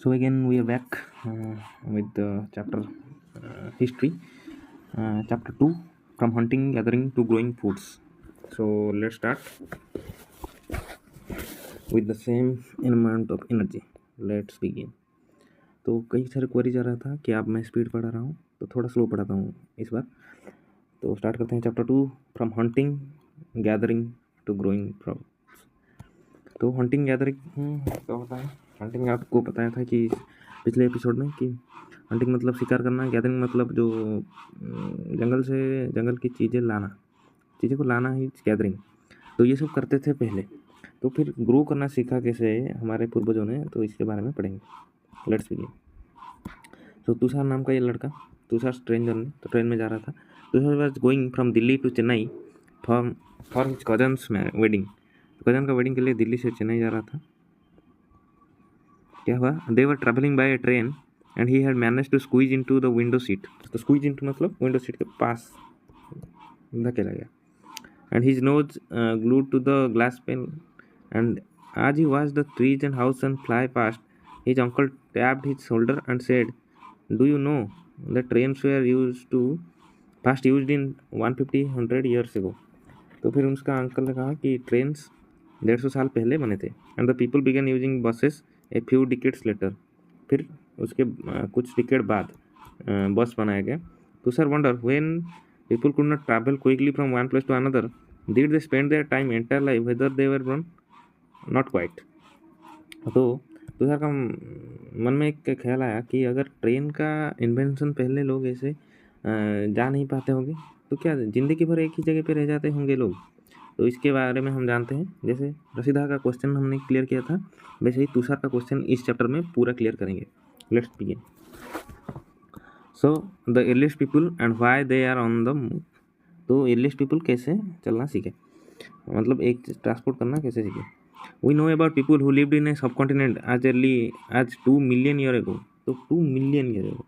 So again we are back with the chapter history, chapter 2, from hunting gathering to growing foods. So let's start with the same amount of energy. Let's begin. तो कई सारे query जा रहा था कि आप मैं speed पढ़ा रहा हूँ तो थोड़ा स्लो पढ़ाता हूँ इस बार। तो स्टार्ट करते हैं chapter 2, from hunting gathering to growing fruits. तो हंटिंग गैदरिंग क्या होता है? हंटिंग आपको बताया था कि पिछले एपिसोड में कि हंटिंग मतलब शिकार करना, गैदरिंग मतलब जो जंगल से जंगल की चीज़ें को लाना ही गैदरिंग। तो ये सब करते थे पहले। तो फिर ग्रो करना सीखा कैसे हमारे पूर्वजों ने, तो इसके बारे में पढ़ेंगे। Let's begin. तो तुषार नाम का ये लड़का, तुषार ट्रेन में जा रहा था। Tushar was going from Delhi to Chennai for his cousin's wedding. Cousin का वेडिंग के लिए दिल्ली से चेन्नई जा रहा था। क्या हुआ? They were travelling by a train and he had managed to squeeze into the window seat. तो स्क्वीज इनटू मतलब विंडो सीट के पास धकेला गया। And his nose glued to the glass pane and as he watched the trees and house and fly past, his uncle tapped his shoulder and said, "Do you know the trains were used in 150 years ago?" तो फिर उसका uncle ने कहा कि trains 150 साल पहले बने थे। And the people began using buses a few decades later. फिर उसके कुछ डिकेड बाद बस बनाया गया। तो sir wonder when people could not travel quickly from one place to another, did they spend their time entire life whether they were run not quite. तो तुषार का मन में एक ख्याल आया कि अगर ट्रेन का इन्वेंशन पहले लोग ऐसे जा नहीं पाते होंगे तो क्या ज़िंदगी भर एक ही जगह पे रह जाते होंगे लोग। तो इसके बारे में हम जानते हैं। जैसे रसीदा का क्वेश्चन हमने क्लियर किया था, वैसे ही तुषार का क्वेश्चन इस चैप्टर में पूरा क्लियर करेंगे। Let's begin. So the earliest people and why they are on the move. तो एर्लीस्ट पीपल कैसे चलना सीखे, मतलब एक ट्रांसपोर्ट करना कैसे सीखे। We know about people who lived in a subcontinent as early as 2 million year ago. So 2 million year ago.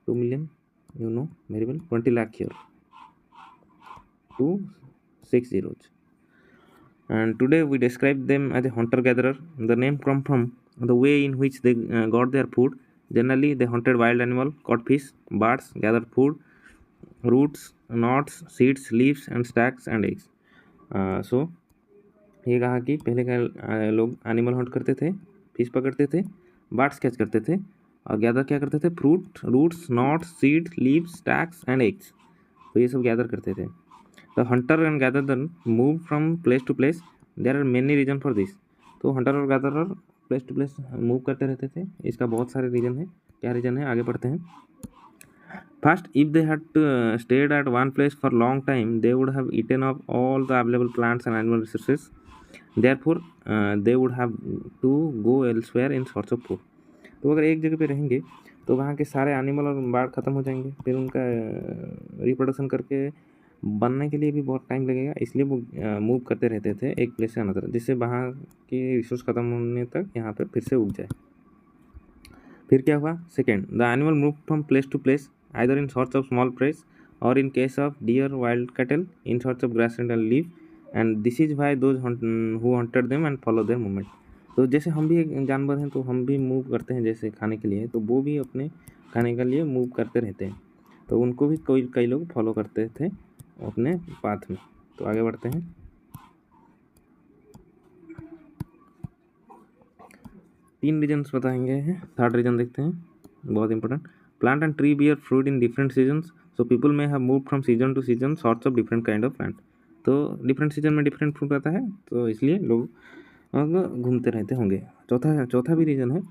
2 million, you know very well, 20 lakh year. 2 6 zeros. And today we describe them as a hunter-gatherer. The name comes from the way in which they got their food. Generally, they hunted wild animal, caught fish, birds, gathered food, roots, nuts, seeds, leaves, and stacks and eggs. So ये कहा कि पहले का लोग animal Hunt करते थे, fish पकड़ते थे, बर्ड्स कैच करते थे और गैदर क्या करते थे? Fruit, roots, nuts, seeds, leaves, stalks and eggs. तो ये सब गैदर करते थे। The hunter and gatherer move from place to place. There are many reason for this. तो हंटर और gatherer place to place move करते रहते थे। इसका बहुत सारे रीजन है। क्या रीजन है आगे पढ़ते हैं। First, if they had stayed at one place for long time, they would have eaten up all the available plants and animal resources. Therefore, they would have to go elsewhere in search of food. तो अगर एक जगह पे रहेंगे तो वहाँ के सारे एनिमल और बर्ड ख़त्म हो जाएंगे, फिर उनका रिप्रोडक्शन करके बनने के लिए भी बहुत टाइम लगेगा, इसलिए वो मूव करते रहते थे एक प्लेस से अनदर, जिससे वहाँ की रिसोर्स ख़त्म होने तक यहाँ पर फिर से उग जाए। फिर क्या हुआ? Second, the animal move from place to place either in search of small prey or in case of deer, wild cattle, in search of grass and leaf, and this is why those who hunted them and follow their movement. तो जैसे हम भी एक जानवर हैं तो हम भी मूव करते हैं जैसे खाने के लिए, तो वो भी अपने खाने के लिए मूव करते रहते हैं, तो उनको भी कई लोग फॉलो करते थे अपने पाथ में। तो आगे बढ़ते हैं। तीन रीजन्स बताएंगे हैं, थर्ड रीजन देखते हैं, बहुत important. Plant and tree bear fruit in different seasons, so people may have moved from season to season sorts of different kind of plant. तो डिफरेंट सीजन में डिफरेंट फ्रूट आता है, तो इसलिए लोग घूमते रहते होंगे। चौथा भी रीजन है,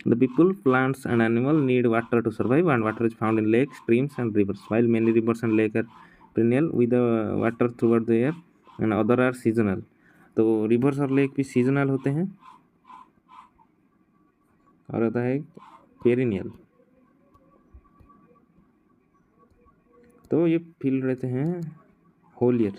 the people, plants and animal need water to survive and water is found in lake, streams and rivers, while many rivers and lake are perennial with the water throughout the year and other are seasonal. तो reverse और lake भी seasonal होते हैं और होता है perennial. तो ये फील रहते हैं होल ईयर।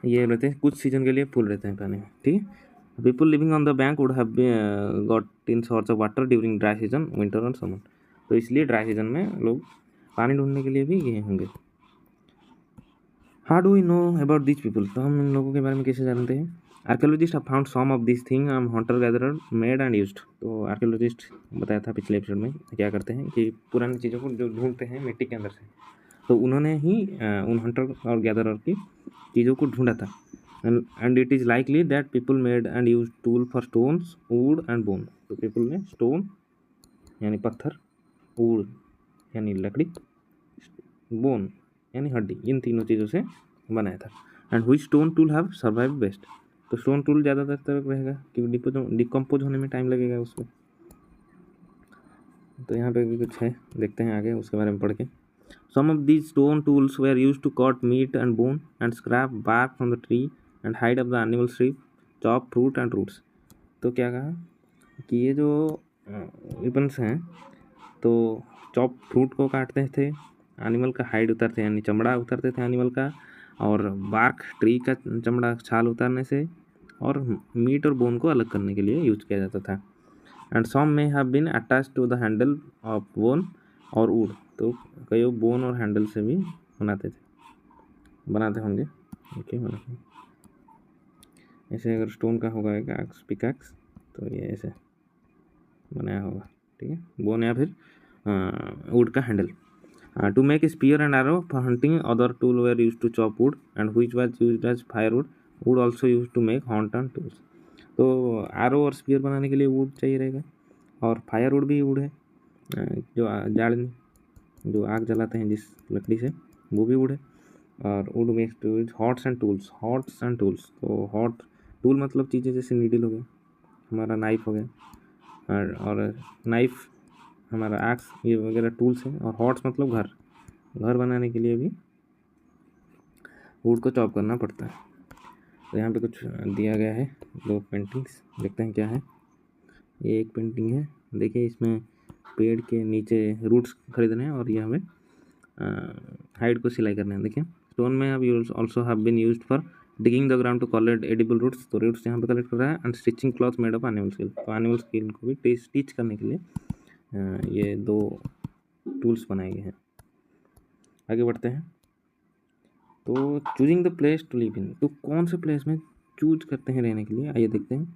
ये रहते हैं कुछ सीजन के लिए फुल रहते हैं पानी में, ठीक है। People living on the bank would have got in source of water during dry season, winter और समर। तो इसलिए ड्राई सीजन में लोग पानी ढूंढने के लिए भी गए होंगे। How do we know about this people? तो हम इन लोगों के बारे में कैसे जानते हैं? Archaeologist have found some of these things hunter gatherer made and used। तो आर्कियोलॉजिस्ट बताया था पिछले एपिसोड में क्या करते हैं कि पुरानी चीज़ों को जो ढूंढते हैं मिट्टी के अंदर से, तो उन्होंने ही उन हंटर और गैदरर की चीज़ों को ढूंढा था। And it is likely that people made and use tool for stones would and bone. तो पीपल ने स्टोन यानी पत्थर, वुड यानी लकड़ी, बोन यानी हड्डी, इन तीनों चीज़ों से बनाया था। एंड हुई stone tool have survive best. तो स्टोन टूल ज़्यादातर तक रहेगा क्योंकि डिकम्पोज होने में टाइम लगेगा उसमें। तो यहाँ पे भी कुछ है, देखते हैं आगे उसके बारे में पढ़ के। Some of these stone tools were use to cut meat and bone and scrape bark from the tree and hide of the animal strip, chop fruit and roots. तो क्या कहा कि ये जो वेपन्स हैं, तो चॉप फ्रूट को काटते थे, एनिमल का हाइड उतारते यानी चमड़ा उतारते थे एनिमल का, और बार्क ट्री का चमड़ा छाल उतारने से, और मीट और बोन को अलग करने के लिए यूज किया जाता था। And some may have been attached to the handle of bone और वुड। तो कई बोन और हैंडल से भी बनाते होंगे। ओके, ऐसे अगर स्टोन का होगा एक एक्स पिकैक्स, तो ये ऐसे बनाया होगा, ठीक है, बोन या फिर वुड का handle. To make spear and arrow for hunting other tool were use to chop wood and which was used as firewood, wood also use to make hunt and tools. तो arrow और spear बनाने के लिए would चाहिए रहेगा, और firewood भी wood है, जो जाड़नी, जो आग जलाते हैं जिस लकड़ी से, वो भी वुड है। और wood makes to huts and tools, huts and tools. तो हॉट टूल मतलब चीज़ें जैसे नीडल हो गया, हमारा नाइफ हो गया, और नाइफ हमारा एक्स, ये वगैरह टूल्स हैं। और हॉट्स मतलब घर बनाने के लिए भी वुड को चॉप करना पड़ता है। तो यहाँ पे कुछ दिया गया है, दो पेंटिंग्स, देखते हैं क्या है। ये एक पेंटिंग है, देखिए इसमें पेड़ के नीचे रूट्स खरीदने हैं और ये हमें हाइड को सिलाई करना है। देखिए स्टोन में अब also have been used for digging the ground to collect edible roots. तो रूट्स यहाँ पे कलेक्ट कर रहा है। And stitching cloth made of animal skin. तो एनिमल स्किन को भी स्टिच करने के लिए ये दो टूल्स बनाए गए हैं। आगे बढ़ते हैं। तो choosing the place to live in, तो कौन से प्लेस में चूज करते हैं रहने के लिए, आइए देखते हैं।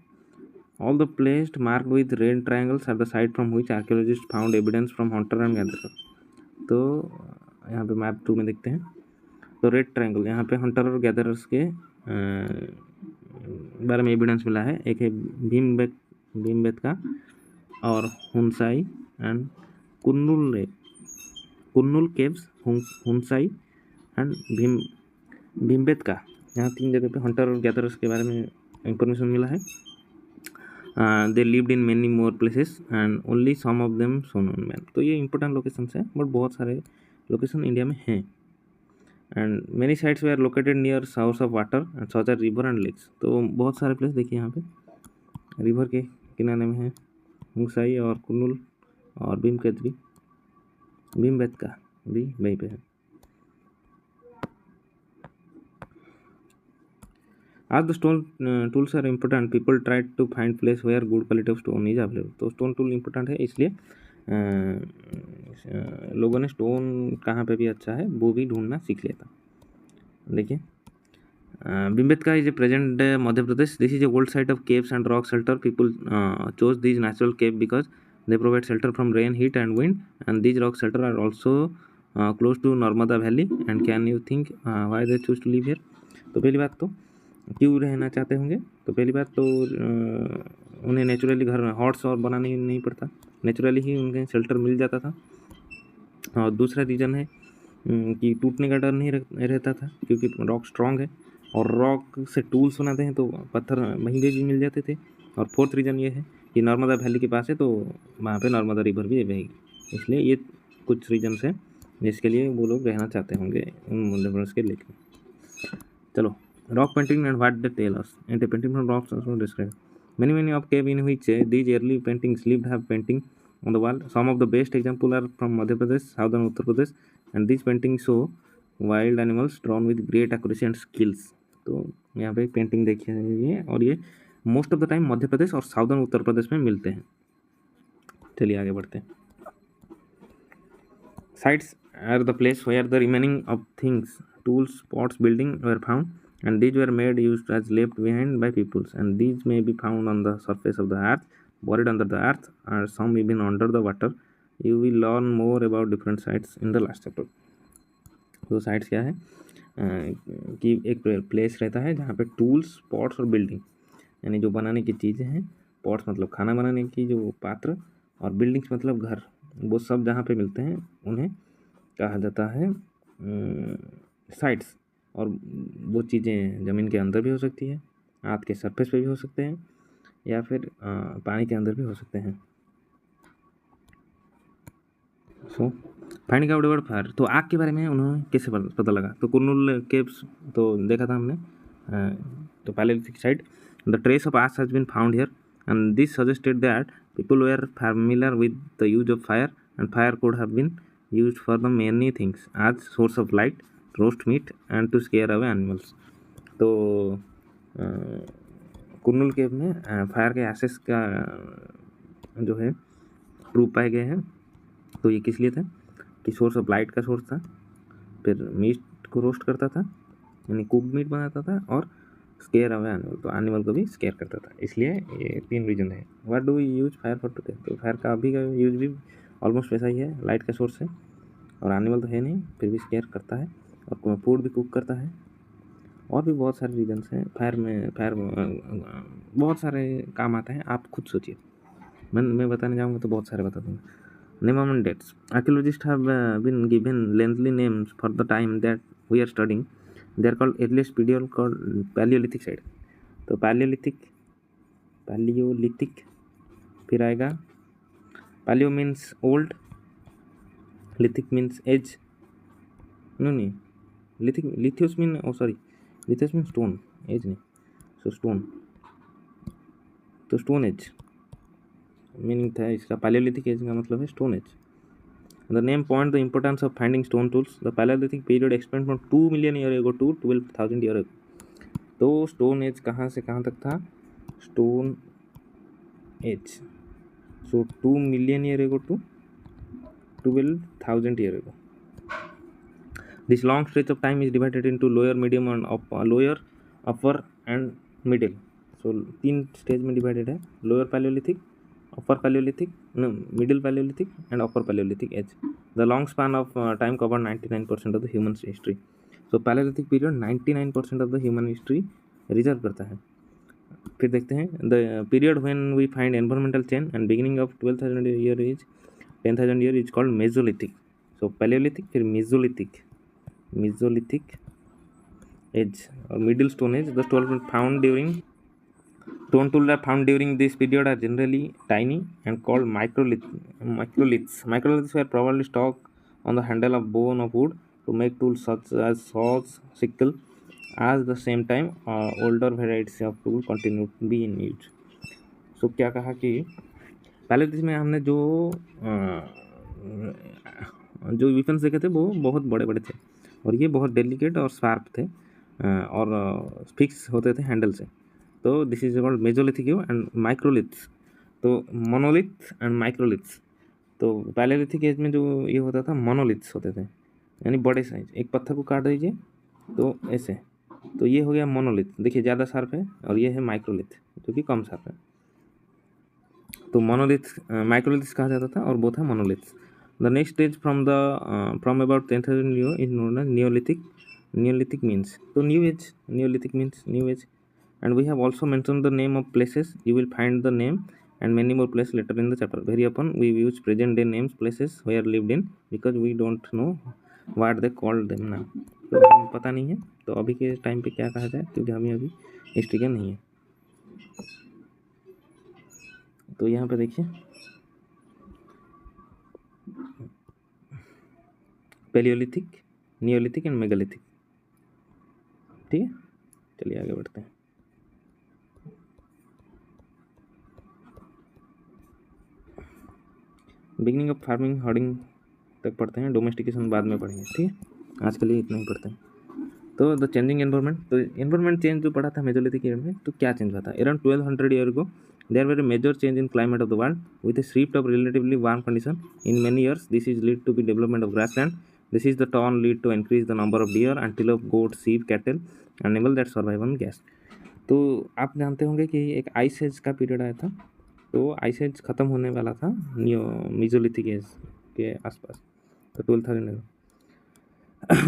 All the place marked with red triangles are the site from which archaeologist found evidence from hunter and gatherer. तो यहाँ पे मैप 2 में देखते हैं। तो रेड ट्रायंगल, यहाँ पे हंटर और गैदरर्स के बारे में एविडेंस मिला है। एक है भीमबेटका और हुनसाई एंड कुन्नुल केव्स, हुनसाई एंड भीमबेटका। यहाँ 3 जगह पे हंटर और गैदरर्स के बारे में इंफॉर्मेशन मिला है। They lived in many more places and only some of them shown on map. तो ये इंपॉर्टेंट लोकेशन है, बट बहुत सारे लोकेशन इंडिया में हैं। And many sites were located near source of water and such as river and lakes. तो बहुत सारे प्लेस देखिए यहाँ पे रिवर के किनारे में है, हुंगसाई और कुन्नुल और भीमबेटका भी वहीं पे है। As the stone tools are important, people try to find place where good quality of stone is available. तो स्टोन टूल इम्पोर्टेंट है, इसलिए लोगों ने स्टोन कहाँ पे भी अच्छा है वो भी ढूंढना सीख लिया था। देखिए Bhimbetka is a present Madhya Pradesh. This is a old site of caves and rock shelter. People chose these natural cave because they provide shelter from rain, heat and wind, and these rock shelter are also close to Narmada Valley. And can you think why they choose to live here? तो पहली बात तो क्यों रहना चाहते होंगे, तो पहली बात तो उन्हें नेचुरली घर हॉट्स और बनाने नहीं पड़ता, नेचुरली ही उनके शेल्टर मिल जाता था। और दूसरा रीज़न है कि टूटने का डर नहीं रहता था क्योंकि रॉक स्ट्रॉन्ग है, और रॉक से टूल्स बनाते हैं तो पत्थर वहीं पे भी मिल जाते थे। और फोर्थ रीज़न ये है कि नर्मदा वैली के पास है तो वहाँ पे नर्मदा रिवर भी बहेगी, इसलिए ये कुछ रीजन्स हैं जिसके लिए वो लोग रहना चाहते होंगे उन मध्य प्रदेश के लेके। चलो rock painting and what they tell us. And painting from rocks also describe many of cave in which these early paintings lived have painting on the wall. Some of the best example are from Madhya Pradesh, southern Uttar Pradesh, and these paintings show wild animals drawn with great accuracy and skills. तो यहाँ पे painting देखिए, और ये most of the time Madhya Pradesh और southern Uttar Pradesh में मिलते हैं। चलिए आगे बढ़ते हैं। Sites are the place where the remaining of things, tools, pots, building were found and these were made used as left behind by peoples, and these may be found on the surface of the earth, buried under the earth, or some even under the water. You will learn more about different sites in the last chapter. तो sites क्या है कि एक place रहता है जहाँ पे tools, pots और बिल्डिंग, यानी जो बनाने की चीज़ें हैं, पॉट्स मतलब खाना बनाने की जो पात्र, और बिल्डिंग्स मतलब घर, वो सब जहाँ पे मिलते हैं उन्हें कहा जाता है साइट्स। और वो चीज़ें ज़मीन के अंदर भी हो सकती है, आग के सरफेस पे भी हो सकते हैं, या फिर पानी के अंदर भी हो सकते हैं। सो फाइंडिंग आउट अबाउट फायर, तो आग के बारे में उन्होंने कैसे पता लगा? तो कुर्नूल केव्स तो देखा था हमने, तो palaeolithic site, the trace of ash has been found here and this suggested that people were familiar with the use of fire and fire could have been used for the many things as source of light, roast meat and to scare away animals. तो कुर्नूल केव में fire के assess का जो है proof पाए गए हैं। तो ये किस लिए था कि सोर्स ऑफ लाइट का सोर्स था, फिर मीट को रोस्ट करता था यानी कुक मीट बनाता था, और स्केयर अवे एनिमल, तो एनिमल को भी स्केयर करता था। इसलिए ये 3 रीजन है। What do we use fire for today, तो फायर का अभी का यूज भी ऑलमोस्ट वैसा ही है, लाइट का सोर्स है और एनिमल तो है नहीं, फिर भी स्केयर करता है और फूड भी कुक करता है। और भी बहुत सारे रीजन्स हैं फायर में बहुत सारे काम आते हैं, आप खुद सोचिए। मैं बताने जाऊँगा तो बहुत सारे बता दूँगा। Name and dates. Archaeologists have been given lengthy names for the time that we are studying. They are called earliest period called Paleolithic site. तो Paleolithic फिर आएगा Paleo means old, Lithic means age. नहीं Lithios mean Lithios means stone, age नहीं, so stone, तो stone age meaning था इसका। Palaeolithic age का मतलब है stone age. The name point the importance of finding stone tools. The palaeolithic period expand from 2 million year ago to 12,000 year ago. तो stone age कहाँ से कहाँ तक था? Stone age, so 2 million year ago to 12,000 year ago. This long stretch of time is divided into lower, medium and lower, upper and middle. So 3 stage में divided है, lower Palaeolithic, upper Paleolithic, no, middle Paleolithic and upper Paleolithic age. The long span of time covered 99% of the human history. So Paleolithic period 99% of the human history reserve करता है। फिर देखते हैं the period when we find environmental change and beginning of 12,000 year age, 10,000 year is called Mesolithic. So Paleolithic फिर Mesolithic age और Middle Stone Age. The stone found during Stone tools are found during this period are generally tiny and called microliths. Microliths were probably stuck on the handle of bone of wood to make tools such as saws, sickle. At the same time, older varieties of tools continue to be in use. So क्या कहा कि palaeolithic में हमने जो weapons देखे थे वो बहुत बड़े बड़े थे और ये बहुत डेलिकेट और शार्प थे और फिक्स होते थे हैंडल से। तो this is called Mesolithic and microliths. तो मोनोलिथ एंड माइक्रोलिथ्स, तो पैलेलिथिक एज में जो ये होता था मोनोलिथ्स होते थे यानी बड़े साइज, एक पत्थर को काट दीजिए तो ऐसे, तो ये हो गया मोनोलिथ, देखिए ज़्यादा शार्प है, और ये है माइक्रोलिथ जो कि कम शार्प है। तो मोनोलिथ माइक्रोलिथ्स कहा जाता था और वो था monoliths. The next stage from about 10,000 year is known as neolithic. Neolithic means तो new age, neolithic means new age. And we have also mentioned the name of places. You will find the name and many more places later in the chapter. Very often we use present day names places where lived in because we don't know what they called them now. तो हमें पता नहीं है तो अभी के time पे क्या कहा जाए, क्योंकि हमें अभी हिस्ट्री का नहीं है। तो यहाँ पे देखिए पैलियोलिथिक, नियोलिथिक एंड मेगालिथिक। ठीक है, चलिए आगे बढ़ते हैं। बिगिनिंग ऑफ फार्मिंग हर्डिंग तक पढ़ते हैं, डोमेस्टिकेशन बाद में पढ़ेंगे। ठीक है, आज के लिए इतना ही पढ़ते हैं। तो द चेंजिंग एनवायरनमेंट, तो एनवायरनमेंट चेंज जो पढ़ा था मेजोलिथिक ईयर में, तो क्या चेंज हुआ था? अराउंड 1200 ईयर को there were a major change in climate of the world with a shift of relatively warm condition in many years. This is lead to be development of grassland. This is the turn lead to increase the number of deer, antelope, goat, sheep, cattle animal that survive on grass. तो आप जानते होंगे कि एक ice as का period आया था, तो आइस एज ख़त्म होने वाला था मीजोलिथिक एज के आसपास, तो 12,000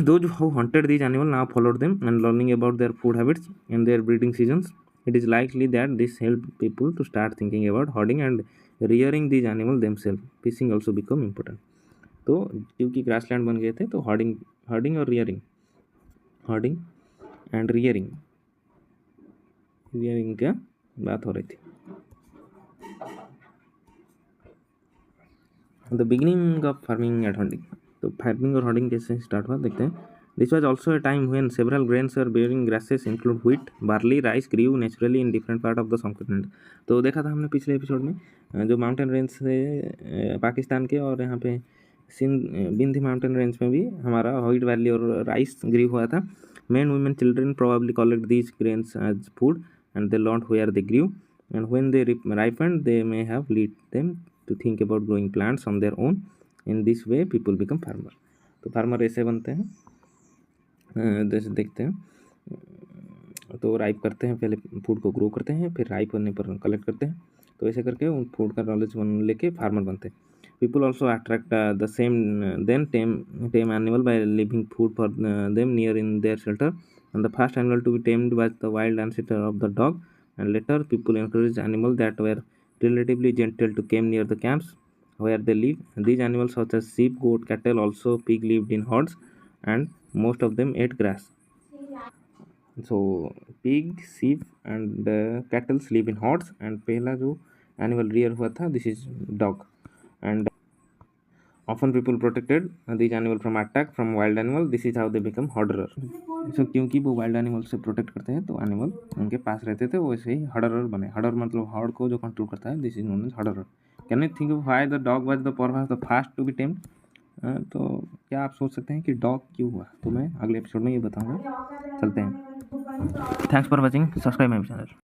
those who hunted these animals now followed them and learning about their food habits and their breeding seasons. It is likely that this helped people to start thinking about herding and rearing these animals themselves. Fishing also become important. तो क्योंकि grassland बन गए थे तो herding herding और rearing, herding and rearing, rearing क्या बात हो रही थी। The beginning of farming and herding, तो फार्मिंग और हर्डिंग कैसे स्टार्ट हुआ देखते हैं। This was also a time when several grains और bearing grasses include wheat, barley, rice grew naturally in different part of the subcontinent. तो देखा था हमने पिछले एपिसोड में जो माउंटेन रेंज थे पाकिस्तान के, और यहाँ पे बिंदी माउंटेन रेंज में भी हमारा व्हीट वैली और राइस ग्रीव हुआ था। Men, women, children probably collect these grains as food and they learned where they grew, and when they ripened they may have led them to think about growing plants on their own. In this way people become farmer। तो farmer ऐसे बनते हैं, जैसे देखते हैं तो ripe करते हैं, पहले फूड को ग्रो करते हैं, फिर राइप होने पर कलेक्ट करते हैं, तो ऐसे करके उन फूड का नॉलेज लेके फार्मर बनते हैं। People also attract the same then tame animal by leaving food for them near in their shelter, and the first animal to be tamed was the wild ancestor of the dog, and later people encouraged animals that were relatively gentle to come near the camps where they live. These animals such as sheep, goat, cattle, also pig lived in herds, and most of them ate grass. So pig, sheep and cattle live in herds, and पहला जो animal rear हुआ था this is dog, and often people protected these animal from attack from wild animal. This is how they become herderer. So क्योंकि वो wild animal से protect करते हैं तो एनिमल उनके पास रहते थे, वैसे ही हर्डरर बने। हर्डर मतलब हर्ड को जो कंट्रोल करता है, this is known as herder. Can you think of why the dog was the first to be tamed? तो क्या आप सोच सकते हैं कि डॉग क्यों हुआ? तो मैं अगले एपिसोड में ये बताऊंगा। चलते हैं। Thanks for watching, subscribe my channel.